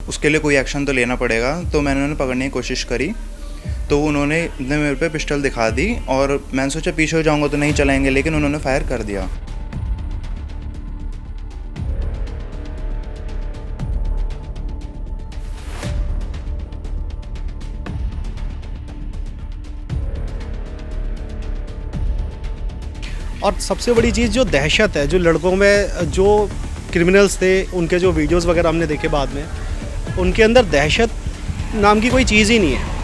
उसके लिए कोई एक्शन तो लेना पड़ेगा। तो मैंने उन्हें पकड़ने की कोशिश करी, तो उन्होंने मेरे पे पिस्टल दिखा दी और मैंने सोचा पीछे हो जाऊंगा तो नहीं चलाएंगे, लेकिन उन्होंने फायर कर दिया। और सबसे बड़ी चीज़ जो दहशत है, जो लड़कों में, जो क्रिमिनल्स थे, उनके जो वीडियोस वगैरह हमने देखे बाद में, उनके अंदर दहशत नाम की कोई चीज़ ही नहीं है।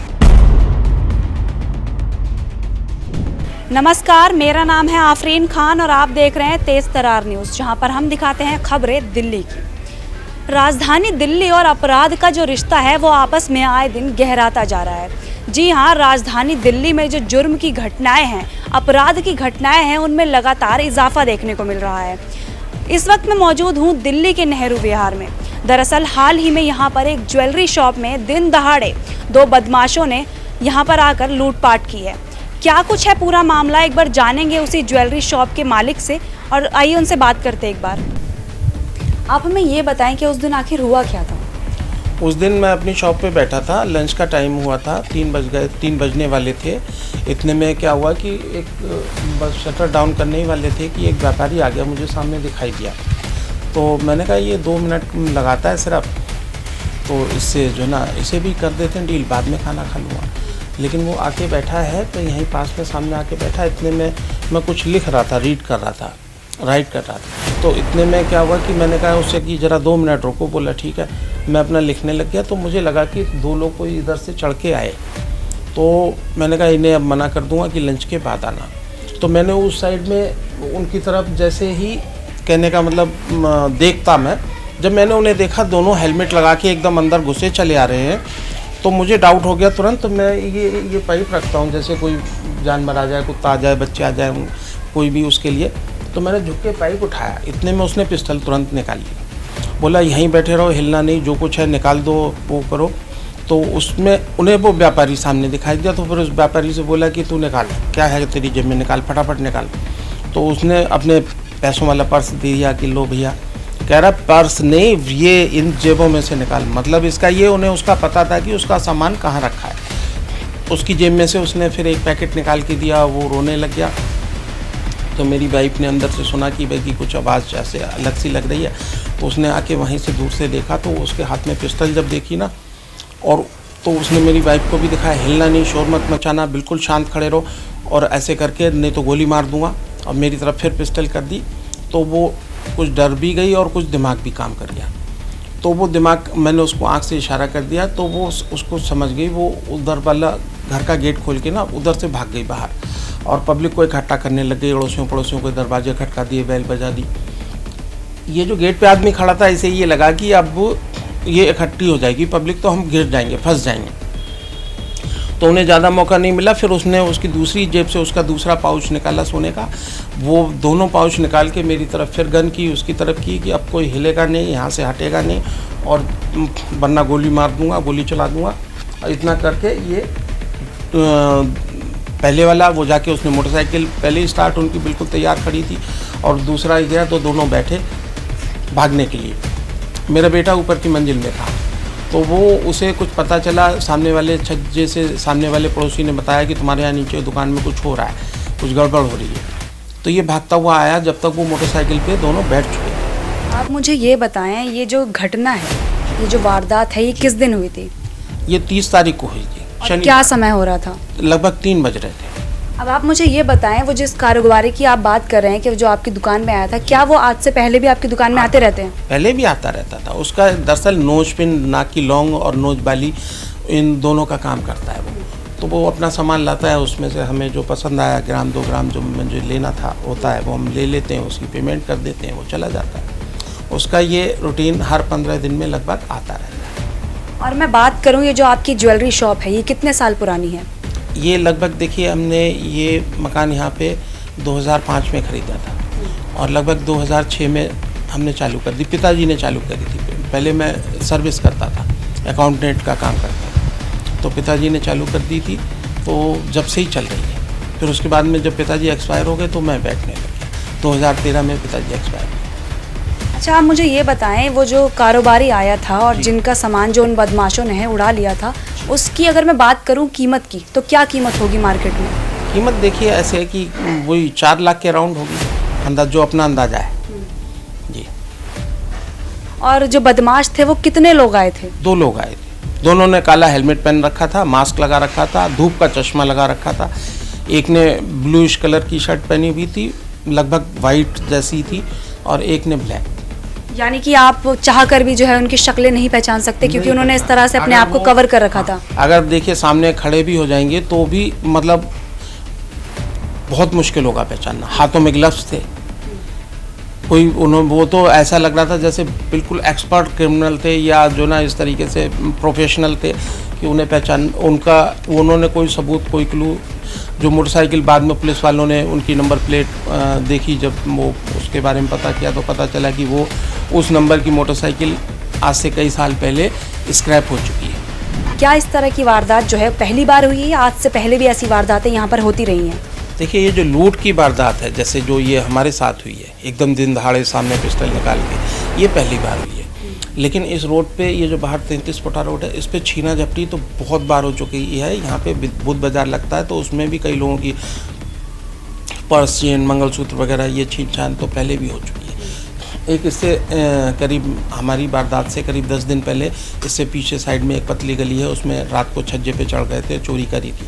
नमस्कार, मेरा नाम है आफरीन खान और आप देख रहे हैं तेज़ तरार न्यूज़, जहां पर हम दिखाते हैं खबरें दिल्ली की। राजधानी दिल्ली और अपराध का जो रिश्ता है वो आपस में आए दिन गहराता जा रहा है। जी हाँ, राजधानी दिल्ली में जो जुर्म की घटनाएं हैं, अपराध की घटनाएं हैं, उनमें लगातार इजाफा देखने को मिल रहा है। इस वक्त मैं मौजूद हूँ दिल्ली के नेहरू विहार में। दरअसल हाल ही में यहाँ पर एक ज्वेलरी शॉप में दिन दहाड़े 2 बदमाशों ने यहाँ पर आकर लूटपाट की है। क्या कुछ है पूरा मामला, एक बार जानेंगे उसी ज्वेलरी शॉप के मालिक से और आइए उनसे बात करते एक बार। आप हमें ये बताएं कि उस दिन आखिर हुआ क्या था? उस दिन मैं अपनी शॉप पे बैठा था, लंच का टाइम हुआ था, 3 बजने वाले थे। इतने में क्या हुआ कि एक बस शटर डाउन करने ही वाले थे कि एक व्यापारी आ गया, मुझे सामने दिखाई दिया। तो मैंने कहा ये 2 मिनट लगाता है सिर्फ, तो इससे जो ना इसे भी कर देते हैं डील, बाद में खाना खा लूँगा। लेकिन वो आके बैठा है तो यहीं पास में सामने आके बैठा। इतने में मैं कुछ लिख रहा था, राइट कर रहा था। तो इतने में क्या हुआ कि मैंने कहा उससे कि ज़रा 2 मिनट रुको। बोला ठीक है। मैं अपना लिखने लग गया तो मुझे लगा कि 2 लोग कोई इधर से चढ़ के आए। तो मैंने कहा इन्हें अब मना कर दूंगा कि लंच के बाद आना। तो मैंने उस साइड में उनकी तरफ जैसे ही, कहने का मतलब देखता मैं, जब मैंने उन्हें देखा दोनों हेलमेट लगा के एकदम अंदर घुसे चले आ रहे हैं, तो मुझे डाउट हो गया तुरंत। तो मैं ये पाइप रखता हूँ, जैसे कोई जानवर आ जाए, कुत्ता आ जाए, बच्चे आ जाए, कोई भी उसके लिए। तो मैंने झुक के पाइप उठाया। इतने में उसने पिस्टल तुरंत निकाल लिया। बोला यहीं बैठे रहो, हिलना नहीं, जो कुछ है निकाल दो, वो करो। तो उसमें उन्हें वो व्यापारी सामने दिखाई दिया। तो फिर उस व्यापारी से बोला कि तू निकाल, क्या है तेरी जेब में, निकाल, फटाफट निकाल। तो उसने अपने पैसों वाला पर्स दिया कि लो भैया। कह रहा पर्स नहीं, ये इन जेबों में से निकाल। मतलब इसका ये, उन्हें उसका पता था कि उसका सामान कहाँ रखा है। उसकी जेब में से उसने फिर एक पैकेट निकाल के दिया। वो रोने लग गया। तो मेरी वाइफ ने अंदर से सुना कि भाई की कुछ आवाज़ जैसे अलग सी लग रही है। तो उसने आके वहीं से दूर से देखा, तो उसके हाथ में पिस्टल जब देखी ना, और तो उसने मेरी वाइफ को भी दिखाया, हिलना नहीं, शोर मत मचाना, बिल्कुल शांत खड़े रहो, और ऐसे करके नहीं तो गोली मार दूंगा। और मेरी तरफ फिर पिस्टल कर दी। तो वो कुछ डर भी गई और कुछ दिमाग भी काम कर गया। तो वो दिमाग, मैंने उसको आँख से इशारा कर दिया तो वो उसको समझ गई। वो उधर वाला घर का गेट खोल के ना उधर से भाग गई बाहर, और पब्लिक को इकट्ठा करने लग गई। अड़ोसियों पड़ोसियों को दरवाजे खटका दिए, बैल बजा दी। ये जो गेट पे आदमी खड़ा था, इसे ये लगा कि अब ये इकट्ठी हो जाएगी पब्लिक, तो हम गिर जाएंगे, फंस जाएंगे। तो उन्हें ज़्यादा मौका नहीं मिला। फिर उसने उसकी दूसरी जेब से उसका दूसरा पाउच निकाला सोने का। वो दोनों पाउच निकाल के मेरी तरफ फिर गन की, उसकी तरफ की कि अब कोई हिलेगा नहीं, यहाँ से हटेगा नहीं, और वरना गोली मार दूंगा, गोली चला दूंगा। और इतना करके ये पहले वाला वो जाके उसने मोटरसाइकिल पहले ही स्टार्ट उनकी बिल्कुल तैयार खड़ी थी, और दूसरा ही गया तो दोनों बैठे भागने के लिए। मेरा बेटा ऊपर की मंजिल में था। तो वो उसे कुछ पता चला, सामने वाले छज्जे से सामने वाले पड़ोसी ने बताया कि तुम्हारे यहाँ नीचे दुकान में कुछ हो रहा है, कुछ गड़बड़ हो रही है। तो ये भागता हुआ आया, जब तक वो मोटरसाइकिल पे दोनों बैठ चुके। आप मुझे ये बताएं, ये जो घटना है, ये जो वारदात है, ये किस दिन हुई थी? ये 30 तारीख को हुई थी। क्या समय हो रहा था? लगभग 3 बज रहे थे। अब आप मुझे ये बताएं, वो जिस कारोबारी की आप बात कर रहे हैं कि जो आपकी दुकान में आया था, क्या वो आज से पहले भी आपकी दुकान में आते रहते हैं? पहले भी आता रहता था। उसका दरअसल नोज पिन, नाक की लौंग और नोज बाली, इन दोनों का काम करता है वो। तो वो अपना सामान लाता है, उसमें से हमें जो पसंद आया, ग्राम 2 ग्राम जो मुझे लेना था होता है, वो हम ले लेते हैं, उसकी पेमेंट कर देते हैं, वो चला जाता है। उसका ये रूटीन हर 15 दिन में लगभग आता रहता है। और मैं बात करूँ, ये जो आपकी ज्वेलरी शॉप है, ये कितने साल पुरानी है? ये लगभग देखिए, हमने ये मकान यहाँ पे 2005 में ख़रीदा था, और लगभग 2006 में हमने चालू कर दी। पिताजी ने चालू करी थी। पहले मैं सर्विस करता था, अकाउंटेंट का काम करता था, तो पिताजी ने चालू कर दी थी। तो जब से ही चल रही है। फिर उसके बाद में जब पिताजी एक्सपायर हो गए तो मैं बैठने लग गया। 2013 में पिताजी एक्सपायर हुए। अच्छा, आप मुझे ये बताएं, वो जो कारोबारी आया था और जिनका सामान जो उन बदमाशों ने है उड़ा लिया था, उसकी अगर मैं बात करूं कीमत की, तो क्या कीमत होगी मार्केट में? कीमत देखिए ऐसे है कि वही 4 लाख के राउंड होगी, अंदाज जो अपना अंदाजा है जी। और जो बदमाश थे वो कितने लोग आए थे? 2 लोग आए थे, दोनों ने काला हेलमेट पहन रखा था, मास्क लगा रखा था, धूप का चश्मा लगा रखा था। एक ने ब्लूइश कलर की शर्ट पहनी हुई थी, लगभग वाइट जैसी थी, और एक ने ब्लैक। यानी कि आप चाह कर भी जो है उनकी शक्लें नहीं पहचान सकते, क्योंकि उन्होंने इस तरह से अपने आप को कवर कर रखा था। अगर देखिए सामने खड़े भी हो जाएंगे तो भी मतलब बहुत मुश्किल होगा पहचानना। हाथों में ग्लव्स थे, कोई वो तो ऐसा लग रहा था जैसे बिल्कुल एक्सपर्ट क्रिमिनल थे, या जो ना इस तरीके से प्रोफेशनल थे कि उन्हें पहचान उन्होंने कोई सबूत, कोई क्लू। जो मोटरसाइकिल बाद में पुलिस वालों ने उनकी नंबर प्लेट देखी, जब वो उसके बारे में पता किया तो पता चला कि वो उस नंबर की मोटरसाइकिल आज से कई साल पहले स्क्रैप हो चुकी है। क्या इस तरह की वारदात जो है पहली बार हुई है, या आज से पहले भी ऐसी वारदातें यहाँ पर होती रही हैं? देखिए ये जो लूट की वारदात है, जैसे जो ये हमारे साथ हुई है, एकदम दिन दहाड़े सामने पिस्टल निकाल के, ये पहली बार हुई है। लेकिन इस रोड पे, ये जो बाहर 33 फुटा रोड है, इस पे छीना झपटी तो बहुत बार हो चुकी है। यहाँ पे बुध बाजार लगता है तो उसमें भी कई लोगों की पर्स, चेन, मंगलसूत्र वगैरह ये छीन छान तो पहले भी हो चुकी है। एक इससे करीब हमारी वारदात से करीब 10 दिन पहले इससे पीछे साइड में एक पतली गली है, उसमें रात को छज्जे पे चढ़ गए थे, चोरी करी थी,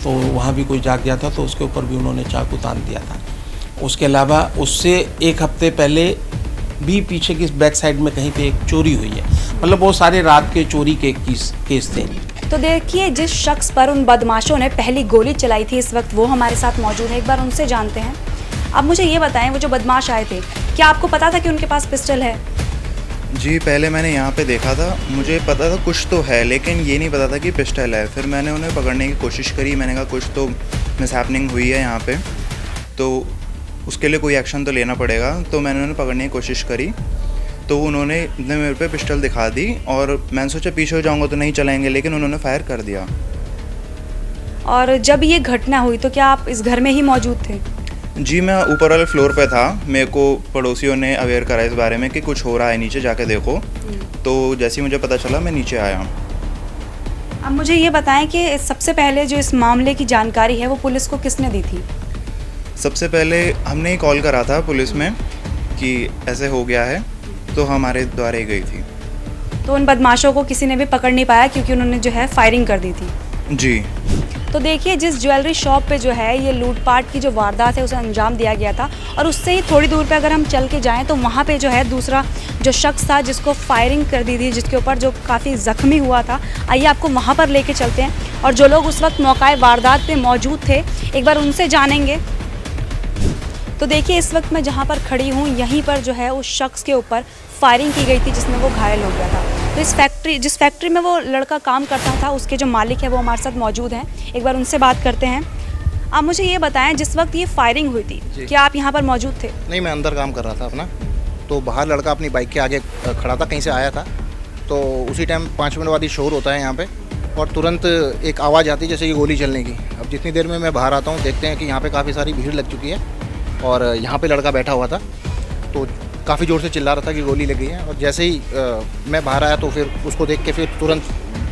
तो वहाँ भी कोई जाग गया था तो उसके ऊपर भी उन्होंने चाकू तान दिया था। उसके अलावा उससे 1 हफ्ते पहले भी पीछे की बैक साइड में कहीं पे एक चोरी हुई है। मतलब वो सारे रात के चोरी के केस थे। तो देखिए, जिस शख्स पर उन बदमाशों ने पहली गोली चलाई थी, इस वक्त वो हमारे साथ मौजूद है। एक बार उनसे जानते हैं। अब मुझे ये बताएं, वो जो बदमाश आए थे, क्या आपको पता था कि उनके पास पिस्टल है? जी, पहले मैंने यहाँ पे देखा था, मुझे पता था कुछ तो है, लेकिन ये नहीं पता था कि पिस्टल है। फिर मैंने उन्हें पकड़ने की कोशिश करी, मैंने कहा कुछ तो मिसहैपनिंग हुई है यहाँ पे, तो उसके लिए कोई एक्शन तो लेना पड़ेगा। तो मैंने उन्हें पकड़ने की कोशिश करी, तो उन्होंने मेरे पे पिस्टल दिखा दी, और मैंने सोचा पीछे हो जाऊँगा तो नहीं चलाएंगे, लेकिन उन्होंने फायर कर दिया। और जब ये घटना हुई तो क्या आप इस घर में ही मौजूद थे? जी, मैं ऊपर वाले फ्लोर पे था। मेरे को पड़ोसियों ने अवेयर करा इस बारे में कि कुछ हो रहा है नीचे, जाके देखो। तो जैसे ही मुझे पता चला मैं नीचे आया। अब मुझे ये बताएं कि सबसे पहले जो इस मामले की जानकारी है वो पुलिस को किसने दी थी? सबसे पहले हमने ही कॉल करा था पुलिस में कि ऐसे हो गया है, तो हमारे द्वारा ही गई थी। तो उन बदमाशों को किसी ने भी पकड़ नहीं पाया, क्योंकि उन्होंने जो है फायरिंग कर दी थी। जी। तो देखिए, जिस ज्वेलरी शॉप पे जो है ये लूटपाट की जो वारदात है उसे अंजाम दिया गया था, और उससे ही थोड़ी दूर पे अगर हम चल के जाएं तो वहाँ पे जो है दूसरा जो शख्स था जिसको फायरिंग कर दी थी, जिसके ऊपर जो काफ़ी ज़ख्मी हुआ था, आइए आपको वहाँ पर लेके चलते हैं। और जो लोग उस वक्त मौका वारदात पे मौजूद थे, एक बार उनसे जानेंगे। तो देखिए, इस वक्त मैं जहाँ पर खड़ी हूँ, यहीं पर जो है उस शख्स के ऊपर फायरिंग की गई थी जिसमें वो घायल हो गया था। तो जिस फैक्ट्री में वो लड़का काम करता था, उसके जो मालिक है वो हमारे साथ मौजूद हैं। एक बार उनसे बात करते हैं। आप मुझे ये बताएं, जिस वक्त ये फायरिंग हुई थी, क्या आप यहाँ पर मौजूद थे? नहीं, मैं अंदर काम कर रहा था अपना, तो बाहर लड़का अपनी बाइक के आगे खड़ा था, कहीं से आया था। तो उसी टाइम 5 मिनट बाद ही शोर होता है यहाँ पे, और तुरंत एक आवाज़ आती है जैसे कि गोली चलने की। अब जितनी देर में मैं बाहर आता हूँ, देखते हैं कि यहाँ पे काफ़ी सारी भीड़ लग चुकी है, और यहाँ पे लड़का बैठा हुआ था, तो काफ़ी ज़ोर से चिल्ला रहा था कि गोली लगी है। और जैसे ही मैं बाहर आया तो फिर उसको देख के फिर तुरंत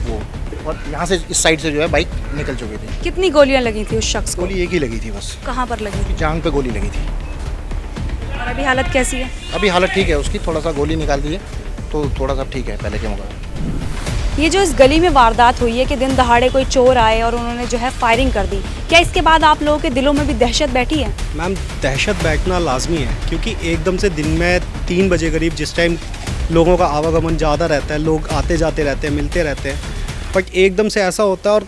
वो, और यहाँ से इस साइड से जो है बाइक निकल चुकी थी। कितनी गोलियाँ लगी थी उस शख्स को? गोली एक ही लगी थी बस। कहाँ पर लगी थी? जांघ पे गोली लगी थी। और अभी हालत कैसी है? अभी हालत ठीक है उसकी, थोड़ा सा गोली निकाल दी है तो थोड़ा सा ठीक है पहले के मुकाबले। ये जो इस गली में वारदात हुई है कि दिन दहाड़े कोई चोर आए और उन्होंने जो है फायरिंग कर दी, क्या इसके बाद आप लोगों के दिलों में भी दहशत बैठी है? मैम, दहशत बैठना लाजमी है, क्योंकि एकदम से दिन में 3 बजे करीब, जिस टाइम लोगों का आवागमन ज़्यादा रहता है, लोग आते जाते रहते हैं, मिलते रहते हैं, बट एकदम से ऐसा होता है और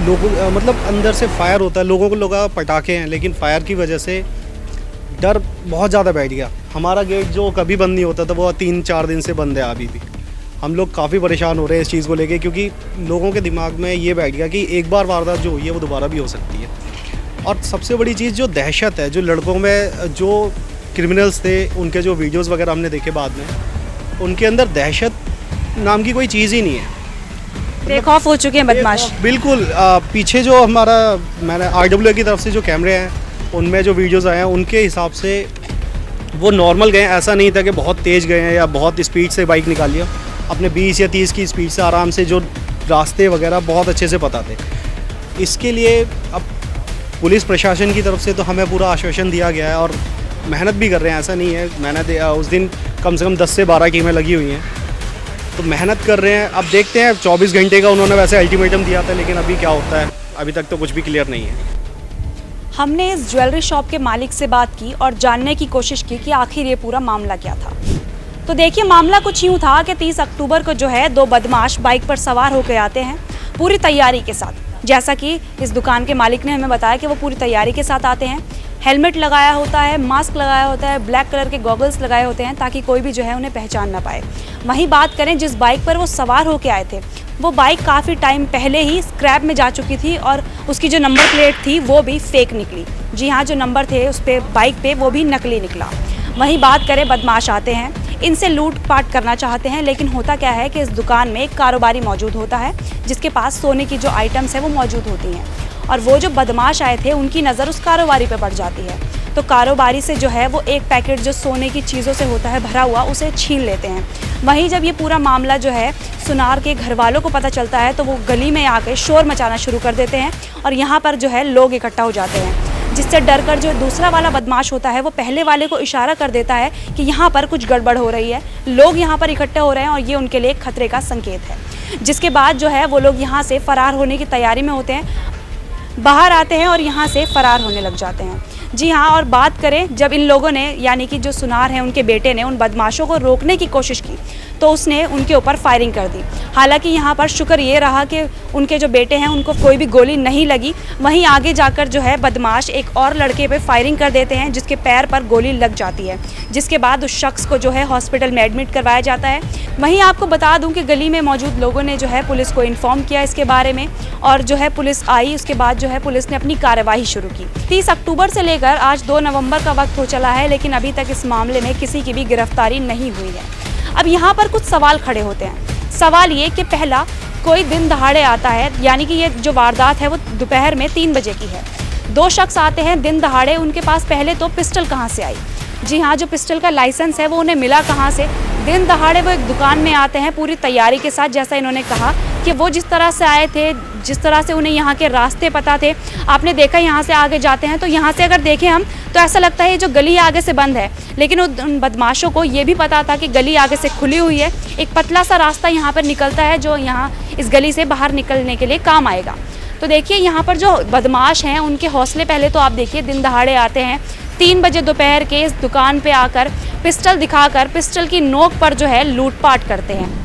लोगों मतलब अंदर से फायर होता है। लोगों को लगा पटाखे हैं, लेकिन फायर की वजह से डर बहुत ज़्यादा बैठ गया। हमारा गेट जो कभी बंद नहीं होता था वो 3-4 दिन से बंद है अभी भी। हम लोग काफ़ी परेशान हो रहे हैं इस चीज़ को लेके, क्योंकि लोगों के दिमाग में ये बैठ गया कि एक बार वारदात जो हुई है वो दोबारा भी हो सकती है। और सबसे बड़ी चीज़ जो दहशत है, जो लड़कों में जो क्रिमिनल्स थे, उनके जो वीडियोस वगैरह हमने देखे बाद में, उनके अंदर दहशत नाम की कोई चीज़ ही नहीं है। टेक ऑफ हो चुके हैं बदमाश। बिल्कुल। पीछे जो मैंने RWA की तरफ से जो कैमरे हैं उनमें जो वीडियोस आए हैं, उनके हिसाब से वो नॉर्मल गए, ऐसा नहीं था कि बहुत तेज़ गए हैं या बहुत स्पीड से बाइक निकाल लिया। अपने 20 या 30 की स्पीड से आराम से, जो रास्ते वगैरह बहुत अच्छे से पता थे। इसके लिए अब पुलिस प्रशासन की तरफ से तो हमें पूरा आश्वासन दिया गया है और मेहनत भी कर रहे हैं, ऐसा नहीं है। मेहनत उस दिन कम से कम 10 से 12 टीमें लगी हुई हैं, तो मेहनत कर रहे हैं। अब देखते हैं, 24 घंटे का उन्होंने वैसे अल्टीमेटम दिया था, लेकिन अभी क्या होता है, अभी तक तो कुछ भी क्लियर नहीं है। हमने इस ज्वेलरी शॉप के मालिक से बात की और जानने की कोशिश की कि आखिर ये पूरा मामला क्या था। तो देखिए, मामला कुछ यूँ था कि 30 अक्टूबर को जो है 2 बदमाश बाइक पर सवार होकर आते हैं पूरी तैयारी के साथ। जैसा कि इस दुकान के मालिक ने हमें बताया कि वो पूरी तैयारी के साथ आते हैं, हेलमेट लगाया होता है, मास्क लगाया होता है, ब्लैक कलर के गॉगल्स लगाए होते हैं ताकि कोई भी जो है उन्हें पहचान ना पाए। वहीं बात करें जिस बाइक पर वो सवार होकर आए थे, वो बाइक काफ़ी टाइम पहले ही स्क्रैप में जा चुकी थी और उसकी जो नंबर प्लेट थी वो भी फेक निकली। जी हाँ, जो नंबर थे उस पर बाइक पे वो भी नकली निकला। वहीं बात करें, बदमाश आते हैं, इनसे लूटपाट करना चाहते हैं, लेकिन होता क्या है कि इस दुकान में एक कारोबारी मौजूद होता है जिसके पास सोने की जो आइटम्स है वो मौजूद होती हैं, और वो जो बदमाश आए थे उनकी नज़र उस कारोबारी पे पड़ जाती है। तो कारोबारी से जो है वो एक पैकेट जो सोने की चीज़ों से होता है भरा हुआ, उसे छीन लेते हैं। वहीं जब ये पूरा मामला जो है सुनार के घर वालों को पता चलता है तो वो गली में आके शोर मचाना शुरू कर देते हैं और यहाँ पर जो है लोग इकट्ठा हो जाते हैं, जिससे डर कर जो दूसरा वाला बदमाश होता है वो पहले वाले को इशारा कर देता है कि यहाँ पर कुछ गड़बड़ हो रही है, लोग यहाँ पर इकट्ठे हो रहे हैं और ये उनके लिए खतरे का संकेत है। जिसके बाद जो है वो लोग यहाँ से फरार होने की तैयारी में होते हैं, बाहर आते हैं और यहाँ से फरार होने लग जाते हैं। जी हाँ, और बात करें, जब इन लोगों ने यानी कि जो सुनार हैं उनके बेटे ने उन बदमाशों को रोकने की कोशिश की तो उसने उनके ऊपर फायरिंग कर दी। हालांकि यहाँ पर शुक्र ये रहा कि उनके जो बेटे हैं उनको कोई भी गोली नहीं लगी। वहीं आगे जाकर जो है बदमाश एक और लड़के पे फायरिंग कर देते हैं जिसके पैर पर गोली लग जाती है, जिसके बाद उस शख्स को जो है हॉस्पिटल में एडमिट करवाया जाता है। वहीं आपको बता दूं कि गली में मौजूद लोगों ने जो है पुलिस को इन्फॉर्म किया इसके बारे में और जो है पुलिस आई, उसके बाद जो है पुलिस ने अपनी कार्यवाही शुरू की। 30 अक्टूबर से लेकर आज 2 नवंबर का वक्त हो चला है, लेकिन अभी तक इस मामले में किसी की भी गिरफ्तारी नहीं हुई है। अब यहाँ पर कुछ सवाल खड़े होते हैं। सवाल ये कि पहला, कोई दिन दहाड़े आता है, यानी कि ये जो वारदात है वो दोपहर में 3 बजे की है। 2 शख्स आते हैं दिन दहाड़े, उनके पास पहले तो पिस्टल कहाँ से आई? जी हाँ, जो पिस्टल का लाइसेंस है वो उन्हें मिला कहाँ से? दिन दहाड़े वो एक दुकान में आते हैं पूरी तैयारी के साथ, जैसा इन्होंने कहा कि वो जिस तरह से आए थे, जिस तरह से उन्हें यहाँ के रास्ते पता थे। आपने देखा यहाँ से आगे जाते हैं तो यहाँ से अगर देखें हम तो ऐसा लगता है ये जो गली आगे से बंद है, लेकिन उन बदमाशों को ये भी पता था कि गली आगे से खुली हुई है। एक पतला सा रास्ता यहाँ पर निकलता है जो यहाँ इस गली से बाहर निकलने के लिए काम आएगा। तो देखिए, यहाँ पर जो बदमाश हैं उनके हौसले पहले तो आप देखिए, दिन दहाड़े आते हैं 3 बजे दोपहर के इस दुकान पे आकर पिस्टल दिखाकर पिस्टल की नोक पर जो है लूटपाट करते हैं।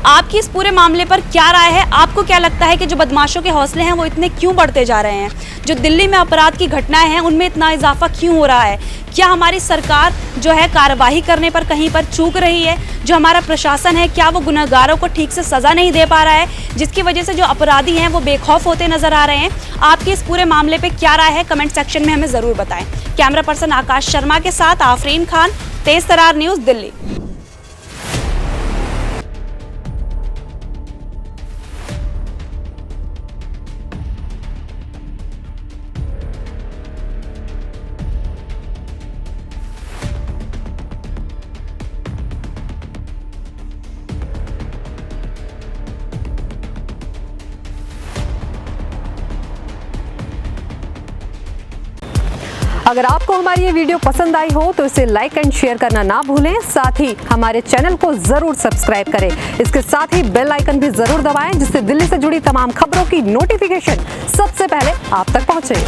आपकी इस पूरे मामले पर क्या राय है? आपको क्या लगता है कि जो बदमाशों के हौसले हैं वो इतने क्यों बढ़ते जा रहे हैं? जो दिल्ली में अपराध की घटनाएं हैं उनमें इतना इजाफा क्यों हो रहा है? क्या हमारी सरकार जो है कार्यवाही करने पर कहीं पर चूक रही है? जो हमारा प्रशासन है, क्या वो गुनहगारों को ठीक से सज़ा नहीं दे पा रहा है, जिसकी वजह से जो अपराधी हैं वो बेखौफ होते नजर आ रहे हैं? आपकी इस पूरे मामले पर क्या राय है? कमेंट सेक्शन में हमें ज़रूर बताएं। कैमरा पर्सन आकाश शर्मा के साथ आफरीन खान, तेज तरार न्यूज़, दिल्ली। अगर आपको हमारी ये वीडियो पसंद आई हो तो इसे लाइक एंड शेयर करना ना भूलें। साथ ही हमारे चैनल को जरूर सब्सक्राइब करें। इसके साथ ही बेल आइकन भी जरूर दबाएं जिससे दिल्ली से जुड़ी तमाम खबरों की नोटिफिकेशन सबसे पहले आप तक पहुंचे।